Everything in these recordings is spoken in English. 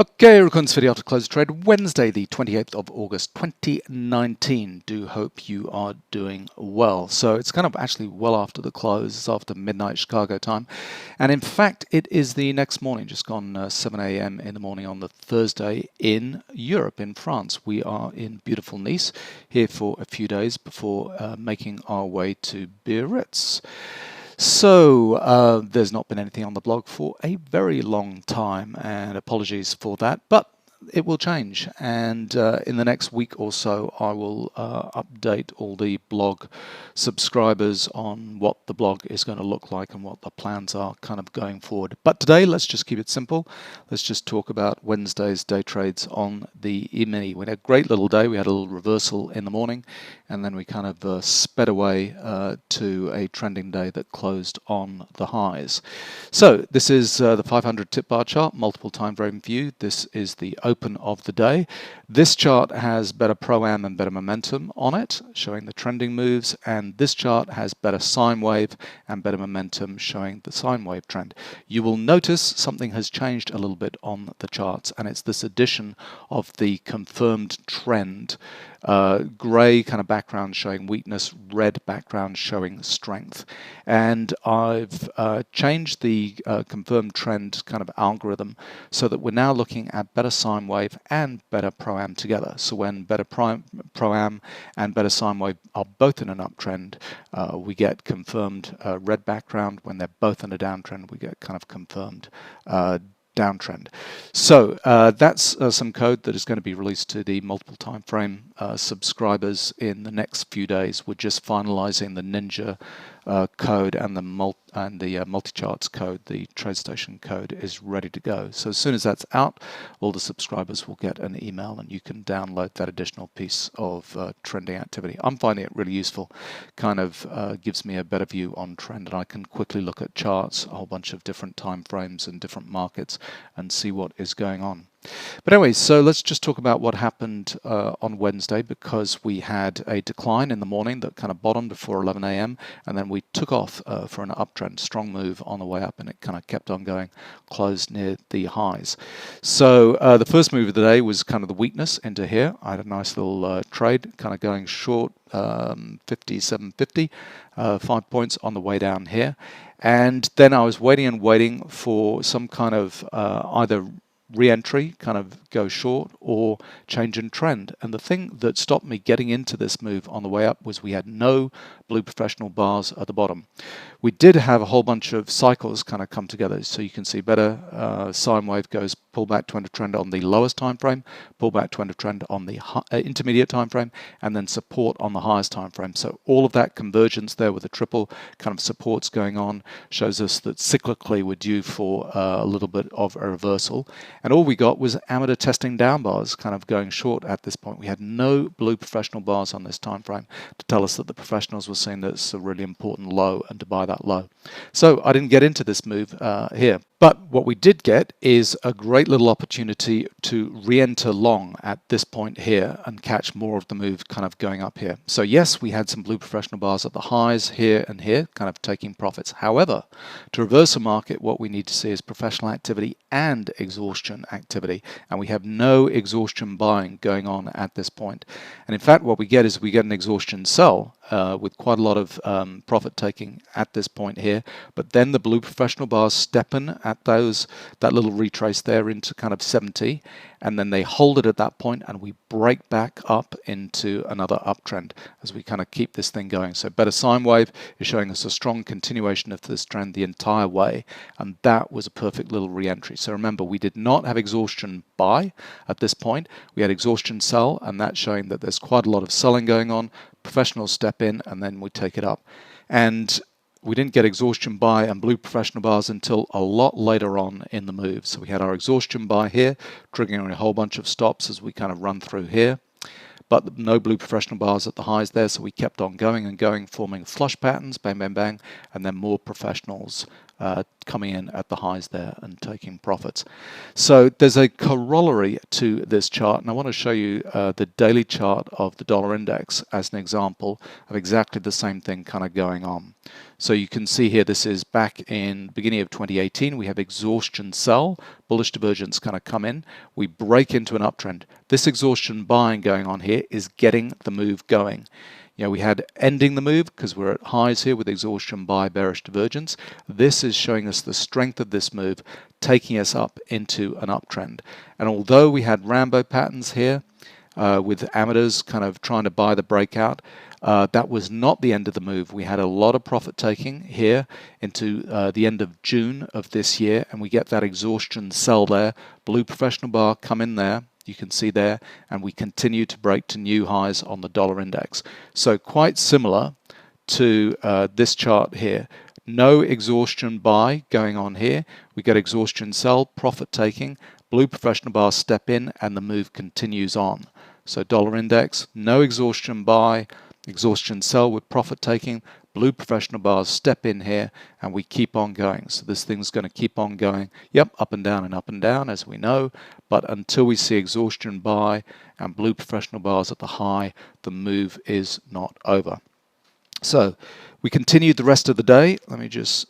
Okay, recording this video after close of trade Wednesday, the 28th of August 2019. Do hope you are doing well. So it's kind of actually well after the close. It's after midnight Chicago time. And in fact, it is the next morning, just gone 7 a.m. in the morning on the Thursday in Europe, in France. We are in beautiful Nice, here for a few days before making our way to Biarritz. So there's not been anything on the blog for a very long time, and apologies for that, but it will change. And in the next week or so, I will update all the blog subscribers on what the blog is going to look like and what the plans are kind of going forward. But today, let's just keep it simple. Let's just talk about Wednesday's day trades on the Emini. We had a great little day. We had a little reversal in the morning, and then we kind of sped away to a trending day that closed on the highs. So this is the 500 tip bar chart, multiple time frame view. This is the open of the day. This chart has better pro-am and better momentum on it, showing the trending moves, and this chart has better sine wave and better momentum, showing the sine wave trend. You will notice something has changed a little bit on the charts, and it's this addition of the confirmed trend. Grey kind of background showing weakness, red background showing strength. And I've changed the confirmed trend kind of algorithm so that we're now looking at better sine wave and better pro-am together. So when better pro-am and better sine wave are both in an uptrend, we get confirmed red background. When they're both in a downtrend, we get kind of confirmed downtrend. So that's some code that is going to be released to the multiple time frame subscribers in the next few days. We're just finalizing the Ninja code, and the multi-charts code, the TradeStation code, is ready to go. So as soon as that's out, all the subscribers will get an email and you can download that additional piece of trending activity. I'm finding it really useful. Kind of gives me a better view on trend, and I can quickly look at charts, a whole bunch of different time frames and different markets, and see what is going on. But anyway, so let's just talk about what happened on Wednesday, because we had a decline in the morning that kind of bottomed before 11 a.m. and then we took off for an uptrend, strong move on the way up, and it kind of kept on going, closed near the highs. So the first move of the day was kind of the weakness into here. I had a nice little trade, kind of going short 57.50, 5 points on the way down here. And then I was waiting and waiting for some kind of either re-entry, kind of go short, or change in trend. And the thing that stopped me getting into this move on the way up was we had no blue professional bars at the bottom. We did have a whole bunch of cycles kind of come together, so you can see better sine wave goes pullback to end of trend on the lowest time frame, pullback to end of trend on the intermediate time frame, and then support on the highest time frame. So all of that convergence there with the triple kind of supports going on shows us that cyclically we're due for a little bit of a reversal. And all we got was amateur testing down bars kind of going short at this point. We had no blue professional bars on this time frame to tell us that the professionals were saying that it's a really important low and to buy that low. So I didn't get into this move here. But what we did get is a great little opportunity to re-enter long at this point here and catch more of the move kind of going up here. So yes, we had some blue professional bars at the highs here and here, kind of taking profits. However, to reverse a market, what we need to see is professional activity and exhaustion activity. And we have no exhaustion buying going on at this point. And in fact, what we get is we get an exhaustion sell with quite a lot of profit taking at this point here. But then the blue professional bars step in at that little retrace there into kind of 70, and then they hold it at that point, and we break back up into another uptrend as we kind of keep this thing going. So better sine wave is showing us a strong continuation of this trend the entire way, and that was a perfect little re-entry. So remember, we did not have exhaustion buy at this point. We had exhaustion sell, and that's showing that there's quite a lot of selling going on. Professionals step in, and then we take it up. And we didn't get exhaustion buy and blue professional bars until a lot later on in the move. So we had our exhaustion buy here, triggering a whole bunch of stops as we kind of run through here. But no blue professional bars at the highs there, so we kept on going and going, forming flush patterns, bang, bang, bang, and then more professionals coming in at the highs there and taking profits. So there's a corollary to this chart, and I want to show you the daily chart of the dollar index as an example of exactly the same thing kind of going on. So you can see here, this is back in beginning of 2018. We have exhaustion sell, bullish divergence kind of come in. We break into an uptrend. This exhaustion buying going on here is getting the move going. You know, we had ending the move because we're at highs here with exhaustion buy, bearish divergence. This is showing us the strength of this move, taking us up into an uptrend. And although we had Rambo patterns here with amateurs kind of trying to buy the breakout, that was not the end of the move. We had a lot of profit taking here into the end of June of this year, and we get that exhaustion sell there. Blue professional bar come in there. You can see there, and we continue to break to new highs on the dollar index. So quite similar to this chart here. No exhaustion buy going on here. We get exhaustion sell, profit taking, blue professional bar step in, and the move continues on. So dollar index, no exhaustion buy, exhaustion sell with profit taking, blue professional bars step in here, and we keep on going. So this thing's going to keep on going, yep, up and down, as we know, but until we see exhaustion buy and blue professional bars at the high, the move is not over. So we continued the rest of the day. Let me just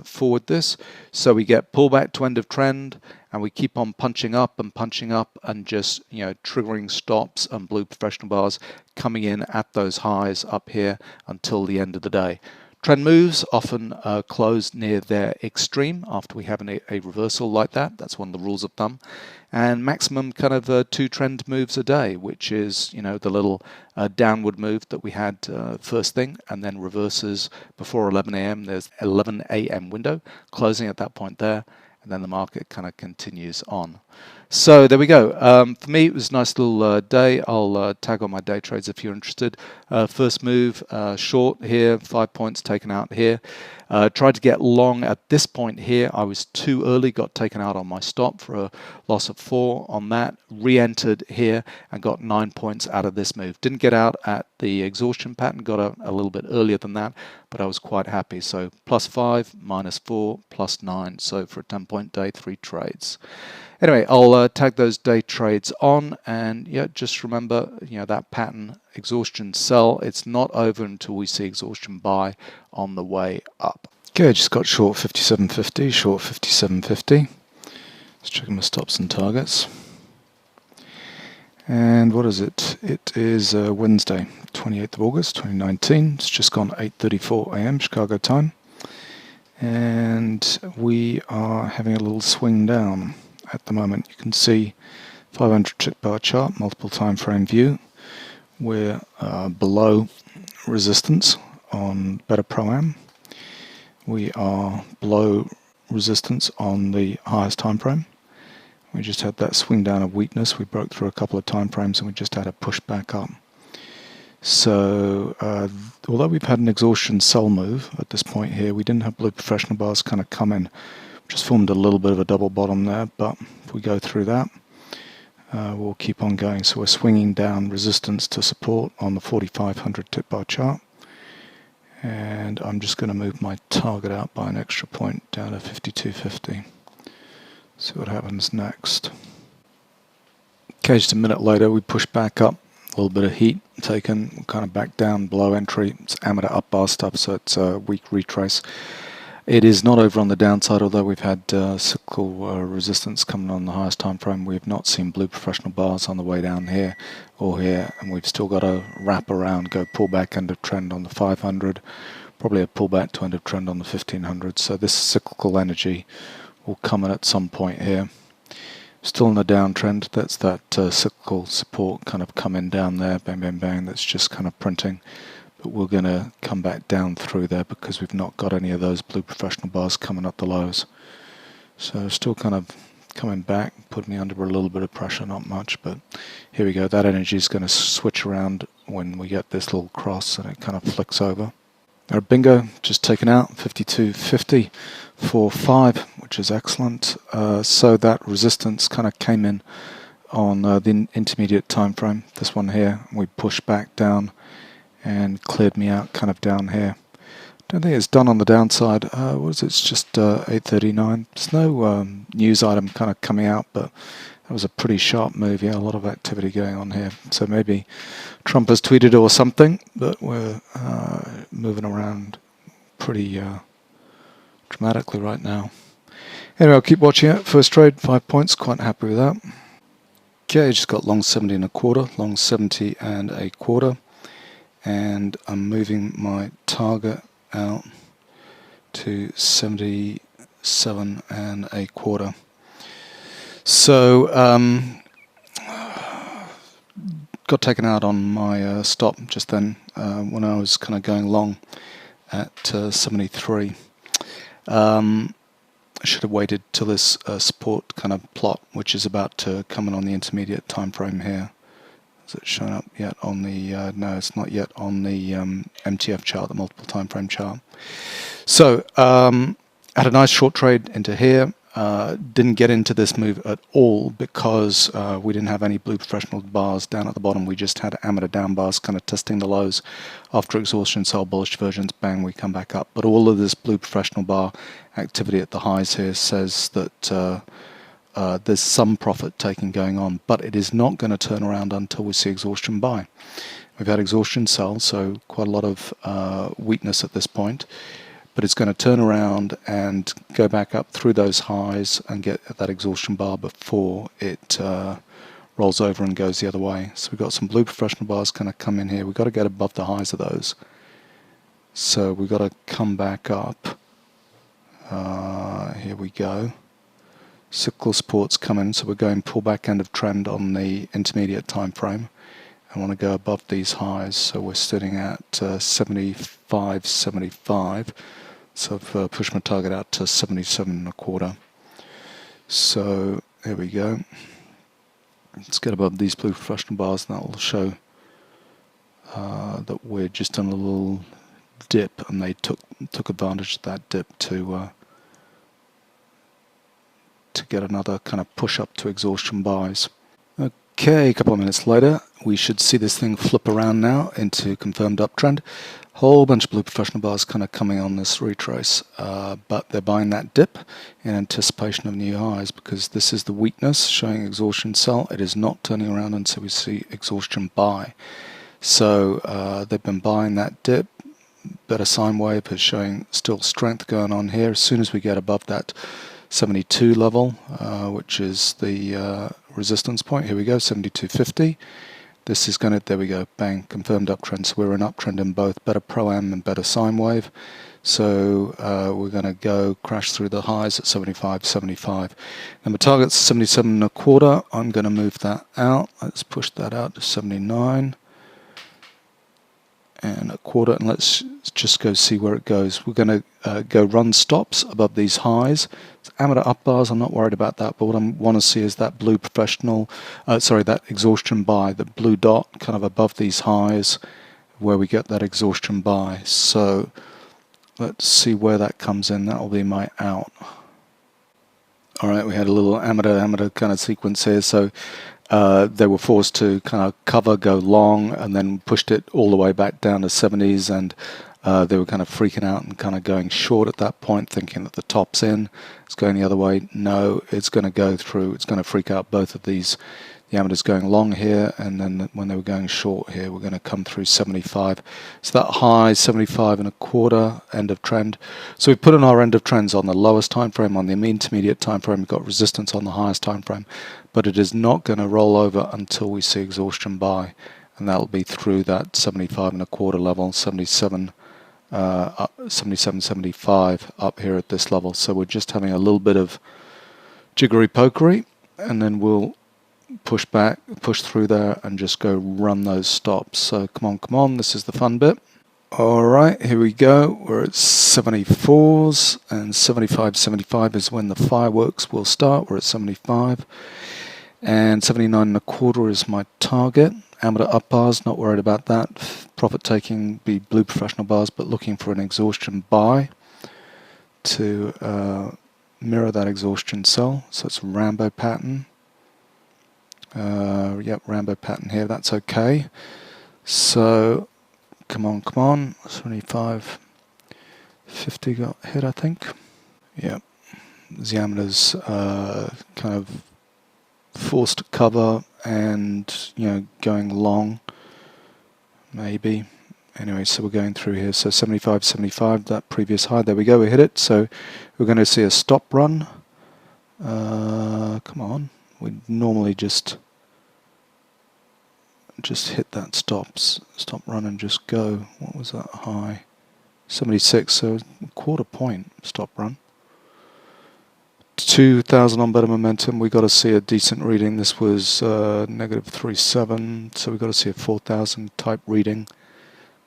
forward this. So we get pullback to end of trend, and we keep on punching up and just, you know, triggering stops and blue professional bars coming in at those highs up here until the end of the day. Trend moves often close near their extreme after we have a reversal like that. That's one of the rules of thumb. And maximum kind of 2 trend moves a day, which is, you know, the little downward move that we had first thing, and then reverses before 11 a.m. There's 11 a.m. window closing at that point there, and then the market kind of continues on. So there we go. For me, it was a nice little day. I'll tag on my day trades if you're interested. First move, short here, 5 points taken out here. Tried to get long at this point here. I was too early, got taken out on my stop for a loss of 4 on that. Re-entered here and got 9 points out of this move. Didn't get out at the exhaustion pattern, got out a little bit earlier than that, but I was quite happy. So +5, -4, +9. So for a 10-point day, 3 trades. Anyway, I'll tag those day trades on, and yeah, just remember, you know, that pattern, exhaustion sell, it's not over until we see exhaustion buy on the way up. Okay, just got short 57.50, short 57.50. Let's check my stops and targets. And what is it? It is Wednesday, 28th of August, 2019. It's just gone 8:34 a.m. Chicago time. And we are having a little swing down. At the moment, you can see 500 tick bar chart, multiple time frame view. We're below resistance on Better Pro-Am. We are below resistance on the highest time frame. We just had that swing down of weakness. We broke through a couple of time frames and we just had a push back up. So although we've had an exhaustion sell move at this point here, we didn't have blue professional bars kind of come in. Just formed a little bit of a double bottom there, but if we go through that, we'll keep on going. So we're swinging down resistance to support on the 4500 tick bar chart. And I'm just going to move my target out by an extra point down to 52.50. See what happens next. Okay, just a minute later, we push back up. A little bit of heat taken, kind of back down below entry. It's amateur up bar stuff, so it's a weak retrace. It is not over on the downside, although we've had cyclical resistance coming on the highest time frame. We have not seen blue professional bars on the way down here or here, and we've still got to wrap around, go pull back end of trend on the 500, probably a pullback to end of trend on the 1500. So this cyclical energy will come in at some point here. Still in the downtrend. That's that cyclical support kind of coming down there, bang, bang, bang. That's just kind of printing. But we're going to come back down through there because we've not got any of those blue professional bars coming up the lows. So still kind of coming back, putting me under a little bit of pressure, not much, but here we go. That energy is going to switch around when we get this little cross and it kind of flicks over. Our bingo just taken out, 52.50 for 5, which is excellent. So that resistance kind of came in on the intermediate time frame. This one here, we pushed back down and cleared me out kind of down here. don't think it's done on the downside. What is it? It's just 8.39. There's no news item kind of coming out, but that was a pretty sharp move. Yeah, a lot of activity going on here. So maybe Trump has tweeted or something, but we're moving around pretty dramatically right now. Anyway, I'll keep watching it. First trade, 5 points. Quite happy with that. Okay, just got long 70 and a quarter, long 70 and a quarter, and I'm moving my target out to 77 and a quarter. So got taken out on my stop just then when I was kind of going long at 73. I should have waited till this support kind of plot, which is about to come in on the intermediate time frame here. Is it showing up yet on the? No, it's not yet on the MTF chart, the multiple time frame chart. So had a nice short trade into here. Didn't get into this move at all because we didn't have any blue professional bars down at the bottom. We just had amateur down bars kind of testing the lows. After exhaustion, sell bullish versions, bang, we come back up. But all of this blue professional bar activity at the highs here says that there's some profit taking going on, but it is not going to turn around until we see exhaustion buy. We've had exhaustion sell, so quite a lot of weakness at this point. But it's going to turn around and go back up through those highs and get that exhaustion bar before it rolls over and goes the other way. So we've got some blue professional bars kind of come in here. We've got to get above the highs of those. So we've got to come back up. Here we go. Cyclical supports come in, so we're going pullback end of trend on the intermediate time frame. I want to go above these highs, so we're sitting at 75.75. So I've pushed my target out to 77 and a quarter. So there we go. Let's get above these blue professional bars, and that will show that we're just on a little dip, and they took advantage of that dip to get another kind of push up to exhaustion buys. Okay, a couple of minutes later, we should see this thing flip around now into confirmed uptrend. Whole bunch of blue professional bars kind of coming on this retrace, but they're buying that dip in anticipation of new highs because this is the weakness showing exhaustion sell. It is not turning around until we see exhaustion buy. So they've been buying that dip. Better sine wave is showing still strength going on here. As soon as we get above that 72 level, which is the resistance point. Here we go, 72.50. This is going to, there we go, bang, confirmed uptrend. So we're in uptrend in both better pro-am and better sine wave. So we're going to go crash through the highs at 75.75. And my target's 77 and a quarter. I'm going to move that out. Let's push that out to 79 and a quarter, and let's just go see where it goes. We're going to go run stops above these highs. It's amateur up bars, I'm not worried about that, but what I want to see is that blue professional, that exhaustion buy, the blue dot kind of above these highs where we get that exhaustion buy. So let's see where that comes in. That will be my out. All right, we had a little amateur kind of sequence here. So they were forced to kind of cover, go long, and then pushed it all the way back down to 70s, and they were kind of freaking out and kind of going short at that point, thinking that the top's in. It's going the other way. No, it's going to go through. It's going to freak out both of these. The amateurs going long here, and then when they were going short here, we're going to come through 75. So that high, 75 and a quarter, end of trend. So we've put in our end of trends on the lowest time frame, on the intermediate time frame. We've got resistance on the highest time frame, but it is not going to roll over until we see exhaustion buy, and that'll be through that 75 and a quarter level, 77.75 up here at this level. So we're just having a little bit of jiggery pokery, and then we'll push back, push through there, and just go run those stops. So come on, this is the fun bit. All right, here we go. We're at 74s, and 75 is when the fireworks will start. We're at 75, and 79 and a quarter is my target. Amateur up bars, not worried about that. Profit taking be blue professional bars, but looking for an exhaustion buy to mirror that exhaustion sell. So it's Rambo pattern. Yep, Rambo pattern here, that's okay. So come on, 75. 50 got hit, I think. Yeah, Xiamina's kind of forced to cover and, you know, going long, maybe. Anyway, so we're going through here. So 75, 75, that previous high. There we go, we hit it. So we're going to see a stop run. Come on. We normally just hit that stop run and just go. What was that high? 76, so quarter point stop run. 2,000 on better momentum. We got to see a decent reading. This was -3.7, so we got to see a 4,000 type reading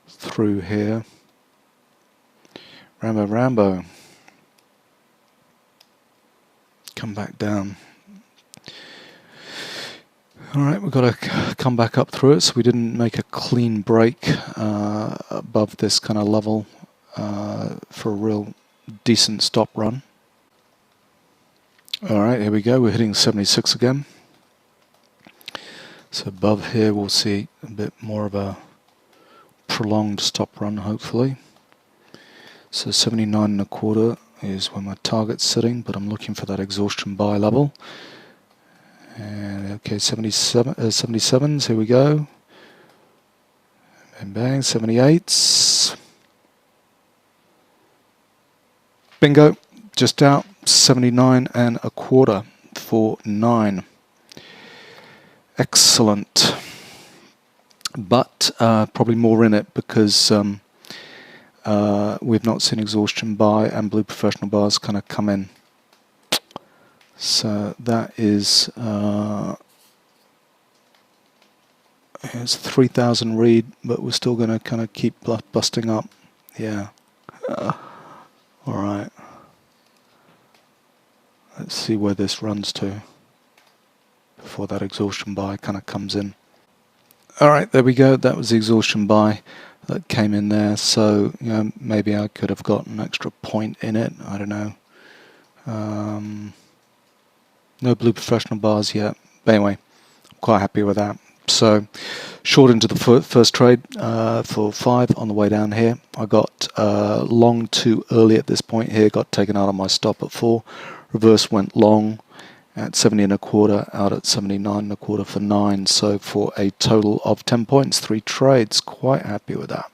through here. Rambo. Come back down. Alright, we've got to come back up through it, so we didn't make a clean break above this kind of level for a real decent stop run. Alright, here we go, we're hitting 76 again. So above here we'll see a bit more of a prolonged stop run, hopefully. So 79.25 is where my target's sitting, but I'm looking for that exhaustion buy level. And okay, 77s, here we go. Bang bang, 78s. Bingo, just out, 79.25 for 9. Excellent. But probably more in it because we've not seen exhaustion buy and blue professional bars kind of come in. So that is it's 3,000 read, but we're still going to kind of keep busting up. Yeah. All right. Let's see where this runs to before that exhaustion buy kind of comes in. All right, there we go. That was the exhaustion buy that came in there. So, you know, maybe I could have got an extra point in it. I don't know. No blue professional bars yet. But anyway, I'm quite happy with that. So, short into the first trade for 5 on the way down here. I got long too early at this point here. Got taken out on my stop at 4. Reverse went long at 70.25, out at 79.25 for 9. So for a total of 10 points, 3 trades. Quite happy with that.